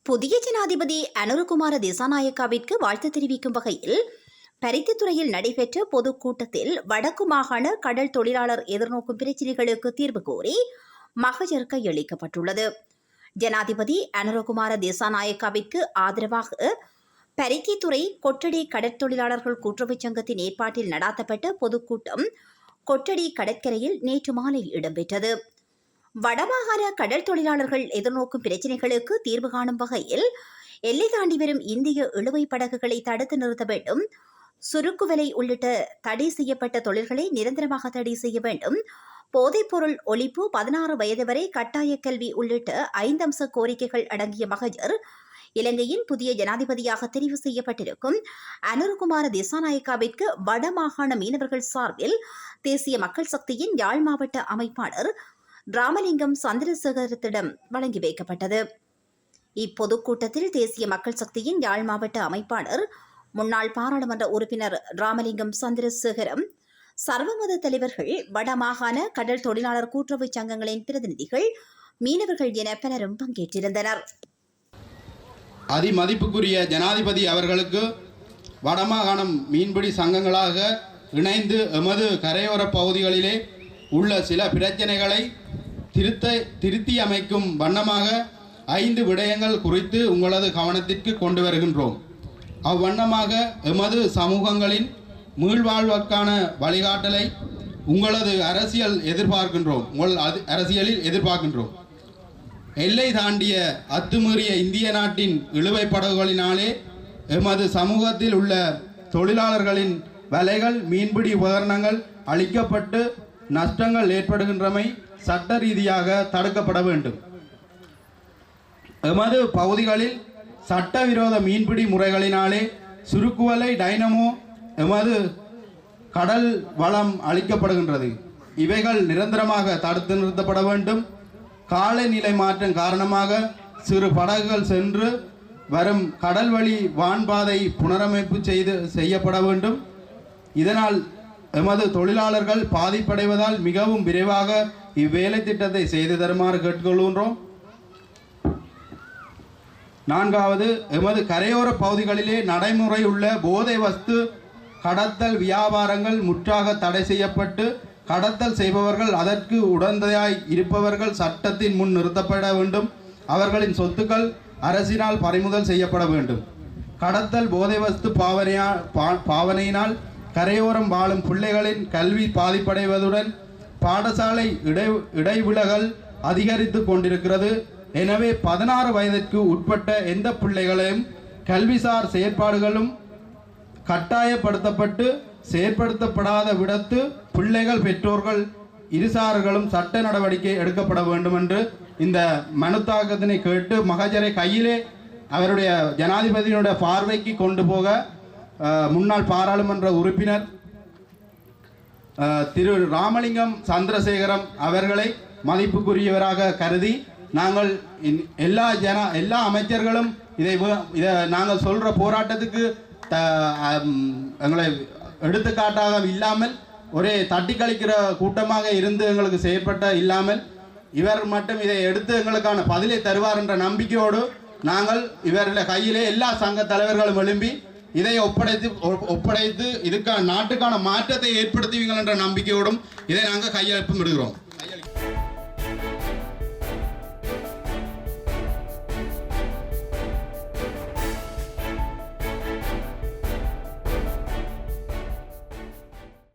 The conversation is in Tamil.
புதிய ஜனாதிபதி அனுரகுமார திசாநாயக்காவிற்கு வாழ்த்து தெரிவிக்கும் வகையில் பருத்தித்துறையில் நடைபெற்ற பொதுக்கூட்டத்தில் வடக்கு மாகாண கடல் தொழிலாளர் எதிர்நோக்கும் பிரச்சினைகளுக்கு தீர்வு கோரி மகஜர் கையளிக்கப்பட்டுள்ளது. ஜனாதிபதி அனுரகுமார திசாநாயக்காவிற்கு ஆதரவாக பருத்தித்துறை கொட்டடி கடற்தொழிலாளர்கள் கூட்டுறவுச் சங்கத்தின் ஏற்பாட்டில் நடாத்தப்பட்ட பொதுக்கூட்டம் கொட்டடி கடற்கரையில் நேற்று மாலை இடம்பெற்றது. வடமாகாண கடல் தொழிலாளர்கள் எதிர்நோக்கும் பிரச்சினைகளுக்கு தீர்வு காணும் வகையில் எல்லை தாண்டி வரும் இந்திய இழுவை படகுகளை தடுத்து நிறுத்த வேண்டும், சுருக்குவலை உள்ளிட்ட தடை செய்யப்பட்ட தொழில்களை நிரந்தரமாக தடை செய்ய வேண்டும், போதைப்பொருள் ஒழிப்பு, 16 வயது வரை கட்டாய கல்வி உள்ளிட்ட 5 அம்ச கோரிக்கைகள் அடங்கிய மகஜர் இலங்கையின் புதிய ஜனாதிபதியாக தெரிவு செய்யப்பட்டிருக்கும் அனுரகுமார திசாநாயக்காவிற்கு வடமாகாண மீனவர்கள் சார்பில் தேசிய மக்கள் சக்தியின் யாழ் மாவட்ட அமைப்பாளர் ராமலிங்கம் சந்திரசேகரத்திடம் வழங்கி வைக்கப்பட்டது. இப்பொதுக்கூட்டத்தில் தேசிய மக்கள் சக்தியின் யாழ் மாவட்ட அமைப்பாளர் முன்னாள் பாராளுமன்ற உறுப்பினர் ராமலிங்கம் சந்திரசேகரம், சர்வமத தலைவர்கள், வடமாகாண கடல் தொழிலாளர் கூட்டுறவு சங்கங்களின் பிரதிநிதிகள், மீனவர்கள் என பலரும் பங்கேற்றிருந்தனர். அதிமதிப்புக்குரிய ஜனாதிபதி அவர்களுக்கு வடமாகாணம் மீன்பிடி சங்கங்களாக இணைந்து எமது கரையோர பகுதிகளிலே உள்ள சில பிரச்சனைகளை திருத்தி அமைக்கும் வண்ணமாக 5 விடயங்கள் குறித்து உங்களது கவனத்திற்கு கொண்டு வருகின்றோம். அவ்வண்ணமாக எமது சமூகங்களின் மீள்வாழ்வதற்கான வழிகாட்டலை உங்களது அரசியலில் எதிர்பார்க்கின்றோம். எல்லை தாண்டிய அத்துமீறிய இந்திய நாட்டின் இழுவை படகுகளினாலே எமது சமூகத்தில் உள்ள தொழிலாளர்களின் வலைகள், மீன்பிடி உபகரணங்கள் அழிக்கப்பட்டு நஷ்டங்கள் ஏற்படுகின்றமை சட்ட ரீதியாக தடுக்கப்பட வேண்டும். எமது பகுதிகளில் சட்டவிரோத மீன்பிடி முறைகளினாலே சுருக்குவலை, டைனமோ, எமது கடல் வளம் அளிக்கப்படுகின்றது. இவைகள் நிரந்தரமாக தடுத்து நிறுத்தப்பட வேண்டும். காலநிலை மாற்றம் காரணமாக சிறு படகுகள் சென்று வரும் கடல் வழி வான்பாதை புனரமைப்பு செய்யப்பட வேண்டும். இதனால் எமது தொழிலாளர்கள் பாதிப்படைவதால் மிகவும் விரைவாக இவ்வேலை திட்டத்தை செய்து தருமாறு கேட்டுக்கொள்கின்றோம். 4வது, எமது கரையோர பகுதிகளிலே நடைமுறை உள்ள போதை வஸ்து கடத்தல் வியாபாரங்கள் முற்றாக தடை செய்யப்பட்டு கடத்தல் செய்பவர்கள், அதற்கு உடந்தையாய் இருப்பவர்கள் சட்டத்தின் முன் நிறுத்தப்பட வேண்டும். அவர்களின் சொத்துக்கள் அரசினால் பறிமுதல் செய்யப்பட வேண்டும். கடத்தல் போதை வஸ்து பாவனையினால் கரையோரம் வாழும் பிள்ளைகளின் கல்வி பாதிப்படைவதுடன் பாடசாலை இடைவிலகல் அதிகரித்து கொண்டிருக்கிறது. எனவே 16 வயதிற்கு உட்பட்ட எந்த பிள்ளைகளையும் கல்விசார் செயற்பாடுகளும் கட்டாயப்படுத்தப்பட்டு செயற்படுத்தப்படாத விடத்து பிள்ளைகள், பெற்றோர்கள் இருசார்களும் சட்ட நடவடிக்கை எடுக்கப்பட வேண்டும் என்று இந்த மனுத்தாக்கத்தினை கேட்டு மகஜரை கையிலே அவருடைய ஜனாதிபதியினுடைய பார்வைக்கு கொண்டு போக முன்னாள் பாராளுமன்ற உறுப்பினர் திரு ராமலிங்கம் சந்திரசேகரம் அவர்களை மதிப்புக்குரியவராக கருதி நாங்கள் எல்லா அமைச்சர்களும் இதை நாங்கள் சொல்கிற போராட்டத்துக்கு எங்களை எடுத்துக்காட்டாக இல்லாமல் ஒரே தட்டி கழிக்கிற கூட்டமாக இருந்து எங்களுக்கு செயற்பட்ட இல்லாமல் இவர் மட்டும் இதை எடுத்து எங்களுக்கான பதிலை தருவார் என்ற நம்பிக்கையோடு நாங்கள் இவருடைய கையிலே எல்லா சங்க தலைவர்களும் எழும்பி இதை ஒப்படைத்து இதுக்கான நாட்டுக்கான மாற்றத்தை ஏற்படுத்துவீங்கள் என்ற நம்பிக்கையோடும் இதை நாங்கள் கையெழுப்பும் விடுகிறோம்.